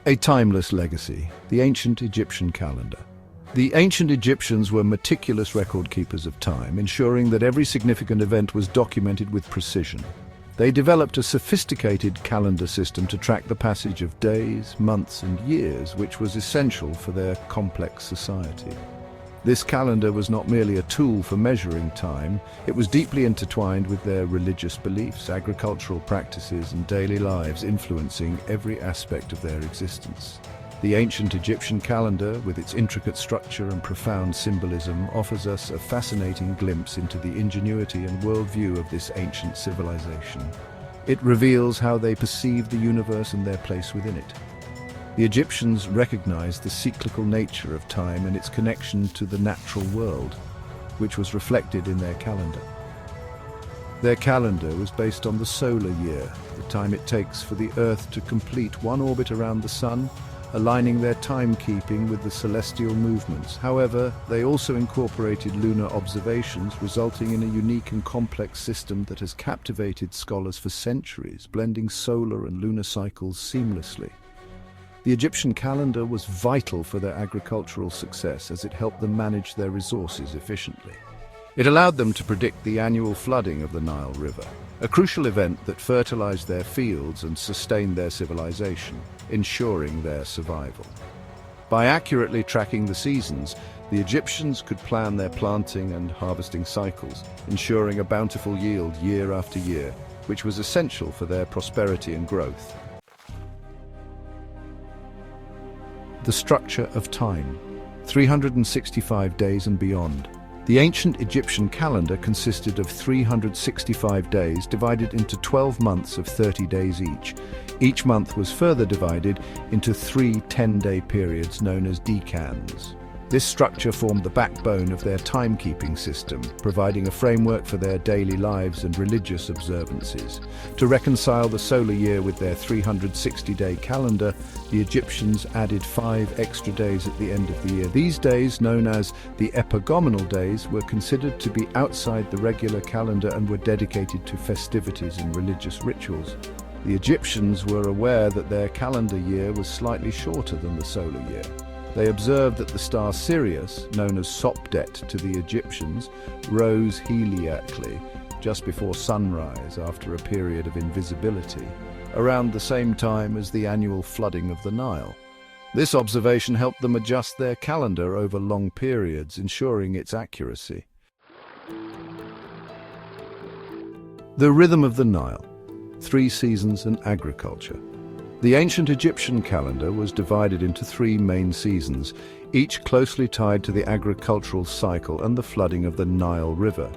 A timeless legacy, the ancient Egyptian calendar. The ancient Egyptians were meticulous record keepers of time, ensuring that every significant event was documented with precision. They developed a sophisticated calendar system to track the passage of days, months, and years, which was essential for their complex society. This calendar was not merely a tool for measuring time, it was deeply intertwined with their religious beliefs, agricultural practices, and daily lives, influencing every aspect of their existence. The ancient Egyptian calendar, with its intricate structure and profound symbolism, offers us a fascinating glimpse into the ingenuity and worldview of this ancient civilization. It reveals how they perceived the universe and their place within it. The Egyptians recognized the cyclical nature of time and its connection to the natural world, which was reflected in their calendar. Their calendar was based on the solar year, the time it takes for the Earth to complete one orbit around the Sun, aligning their timekeeping with the celestial movements. However, they also incorporated lunar observations, resulting in a unique and complex system that has captivated scholars for centuries, blending solar and lunar cycles seamlessly. The Egyptian calendar was vital for their agricultural success as it helped them manage their resources efficiently. It allowed them to predict the annual flooding of the Nile River, a crucial event that fertilized their fields and sustained their civilization, ensuring their survival. By accurately tracking the seasons, the Egyptians could plan their planting and harvesting cycles, ensuring a bountiful yield year after year, which was essential for their prosperity and growth. The structure of time, 365 days and beyond. The ancient Egyptian calendar consisted of 365 days divided into 12 months of 30 days each. Each month was further divided into 3 10-day periods known as decans. This structure formed the backbone of their timekeeping system, providing a framework for their daily lives and religious observances. To reconcile the solar year with their 360-day calendar, the Egyptians added 5 extra days at the end of the year. These days, known as the epagomenal days, were considered to be outside the regular calendar and were dedicated to festivities and religious rituals. The Egyptians were aware that their calendar year was slightly shorter than the solar year. They observed that the star Sirius, known as Sopdet to the Egyptians, rose heliacally just before sunrise after a period of invisibility, around the same time as the annual flooding of the Nile. This observation helped them adjust their calendar over long periods, ensuring its accuracy. The rhythm of the Nile, 3 seasons and agriculture. The ancient Egyptian calendar was divided into 3 main seasons, each closely tied to the agricultural cycle and the flooding of the Nile River.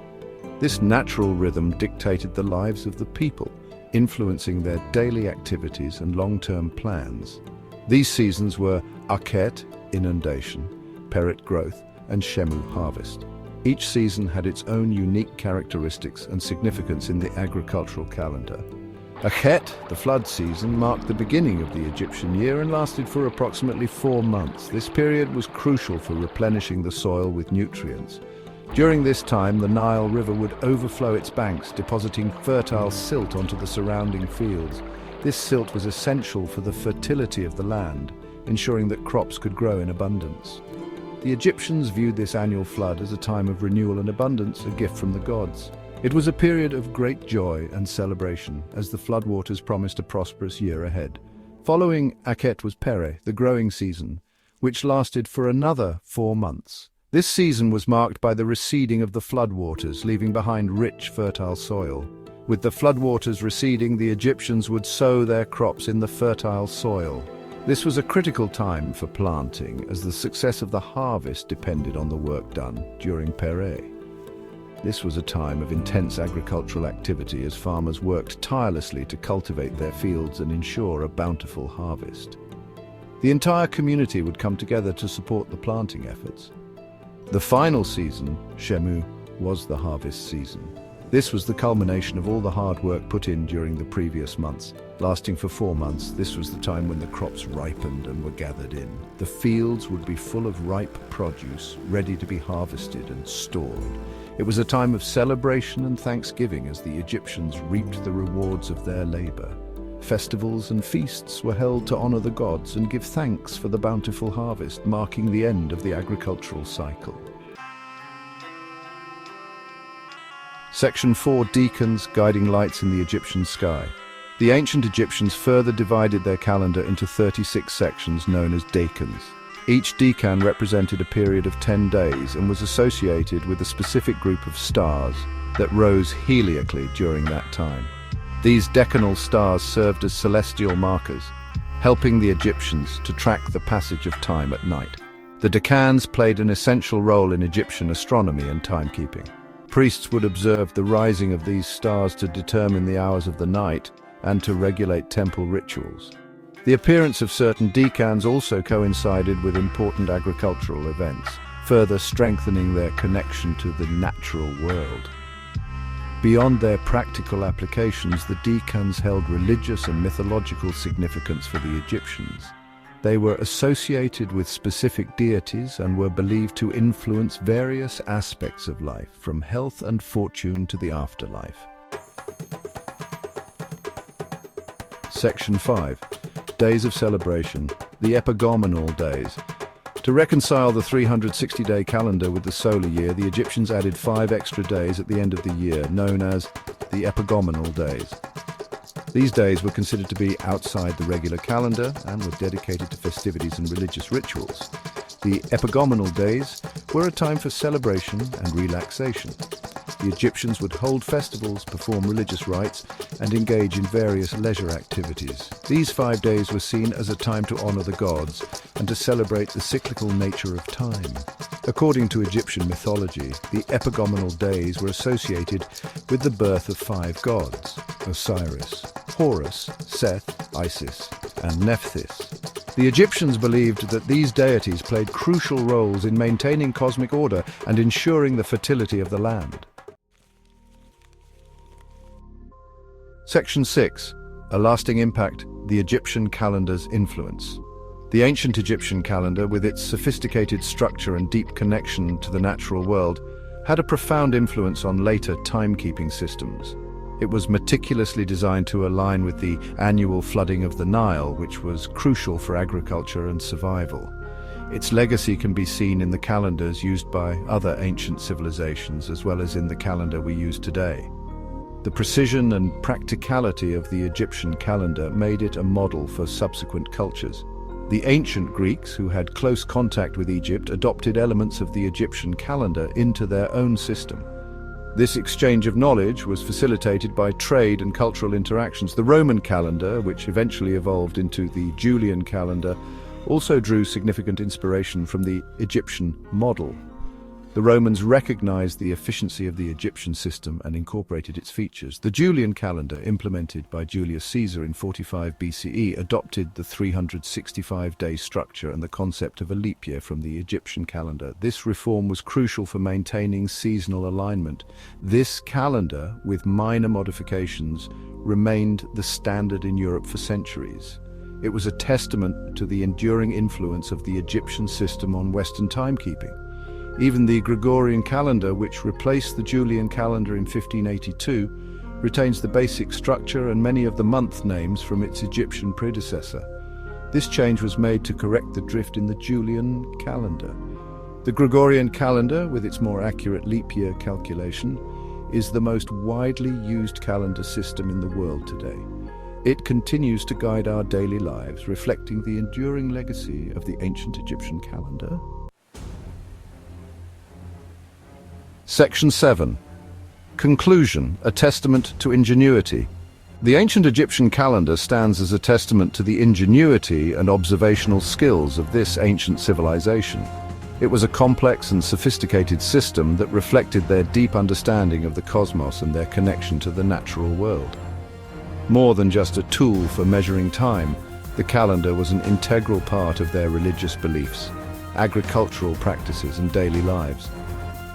This natural rhythm dictated the lives of the people, influencing their daily activities and long-term plans. These seasons were Akhet, inundation, Peret, growth, and Shemu, harvest. Each season had its own unique characteristics and significance in the agricultural calendar. Akhet, the flood season, marked the beginning of the Egyptian year and lasted for approximately 4 months. This period was crucial for replenishing the soil with nutrients. During this time, the Nile River would overflow its banks, depositing fertile silt onto the surrounding fields. This silt was essential for the fertility of the land, ensuring that crops could grow in abundance. The Egyptians viewed this annual flood as a time of renewal and abundance, a gift from the gods. It was a period of great joy and celebration, as the floodwaters promised a prosperous year ahead. Following Akhet was Peret, the growing season, which lasted for another 4 months. This season was marked by the receding of the floodwaters, leaving behind rich, fertile soil. With the floodwaters receding, the Egyptians would sow their crops in the fertile soil. This was a critical time for planting, as the success of the harvest depended on the work done during Peret. This was a time of intense agricultural activity as farmers worked tirelessly to cultivate their fields and ensure a bountiful harvest. The entire community would come together to support the planting efforts. The final season, Shemu, was the harvest season. This was the culmination of all the hard work put in during the previous months. Lasting for 4 months, this was the time when the crops ripened and were gathered in. The fields would be full of ripe produce, ready to be harvested and stored. It was a time of celebration and thanksgiving as the Egyptians reaped the rewards of their labor. Festivals and feasts were held to honor the gods and give thanks for the bountiful harvest, marking the end of the agricultural cycle. Section 4. Decans, guiding lights in the Egyptian sky. The ancient Egyptians further divided their calendar into 36 sections known as decans. Each decan represented a period of 10 days and was associated with a specific group of stars that rose heliacally during that time. These decanal stars served as celestial markers, helping the Egyptians to track the passage of time at night. The decans played an essential role in Egyptian astronomy and timekeeping. Priests would observe the rising of these stars to determine the hours of the night and to regulate temple rituals. The appearance of certain decans also coincided with important agricultural events, further strengthening their connection to the natural world. Beyond their practical applications, the decans held religious and mythological significance for the Egyptians. They were associated with specific deities and were believed to influence various aspects of life, from health and fortune to the afterlife. Section 5. Days of celebration, the epagomenal days. To reconcile the 360-day calendar with the solar year, the Egyptians added 5 extra days at the end of the year, known as the epagomenal days. These days were considered to be outside the regular calendar and were dedicated to festivities and religious rituals. The epagomenal days were a time for celebration and relaxation. The Egyptians would hold festivals, perform religious rites, and engage in various leisure activities. These 5 days were seen as a time to honor the gods and to celebrate the cyclical nature of time. According to Egyptian mythology, the epagomenal days were associated with the birth of 5 gods: Osiris, Horus, Seth, Isis, and Nephthys. The Egyptians believed that these deities played crucial roles in maintaining cosmic order and ensuring the fertility of the land. Section 6. A lasting impact, the Egyptian calendar's influence. The ancient Egyptian calendar, with its sophisticated structure and deep connection to the natural world, had a profound influence on later timekeeping systems. It was meticulously designed to align with the annual flooding of the Nile, which was crucial for agriculture and survival. Its legacy can be seen in the calendars used by other ancient civilizations, as well as in the calendar we use today. The precision and practicality of the Egyptian calendar made it a model for subsequent cultures. The ancient Greeks, who had close contact with Egypt, adopted elements of the Egyptian calendar into their own system. This exchange of knowledge was facilitated by trade and cultural interactions. The Roman calendar, which eventually evolved into the Julian calendar, also drew significant inspiration from the Egyptian model. The Romans recognized the efficiency of the Egyptian system and incorporated its features. The Julian calendar, implemented by Julius Caesar in 45 BCE, adopted the 365-day structure and the concept of a leap year from the Egyptian calendar. This reform was crucial for maintaining seasonal alignment. This calendar, with minor modifications, remained the standard in Europe for centuries. It was a testament to the enduring influence of the Egyptian system on Western timekeeping. Even the Gregorian calendar, which replaced the Julian calendar in 1582, retains the basic structure and many of the month names from its Egyptian predecessor. This change was made to correct the drift in the Julian calendar. The Gregorian calendar, with its more accurate leap year calculation, is the most widely used calendar system in the world today. It continues to guide our daily lives, reflecting the enduring legacy of the ancient Egyptian calendar. Section 7. Conclusion, a testament to ingenuity. The ancient Egyptian calendar stands as a testament to the ingenuity and observational skills of this ancient civilization. It was a complex and sophisticated system that reflected their deep understanding of the cosmos and their connection to the natural world. More than just a tool for measuring time, the calendar was an integral part of their religious beliefs, agricultural practices, and daily lives.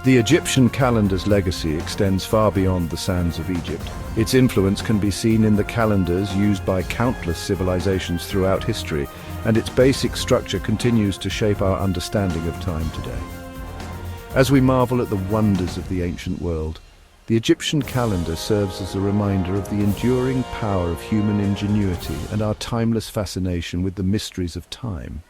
The Egyptian calendar's legacy extends far beyond the sands of Egypt. Its influence can be seen in the calendars used by countless civilizations throughout history, and its basic structure continues to shape our understanding of time today. As we marvel at the wonders of the ancient world, The Egyptian calendar serves as a reminder of the enduring power of human ingenuity and our timeless fascination with the mysteries of time.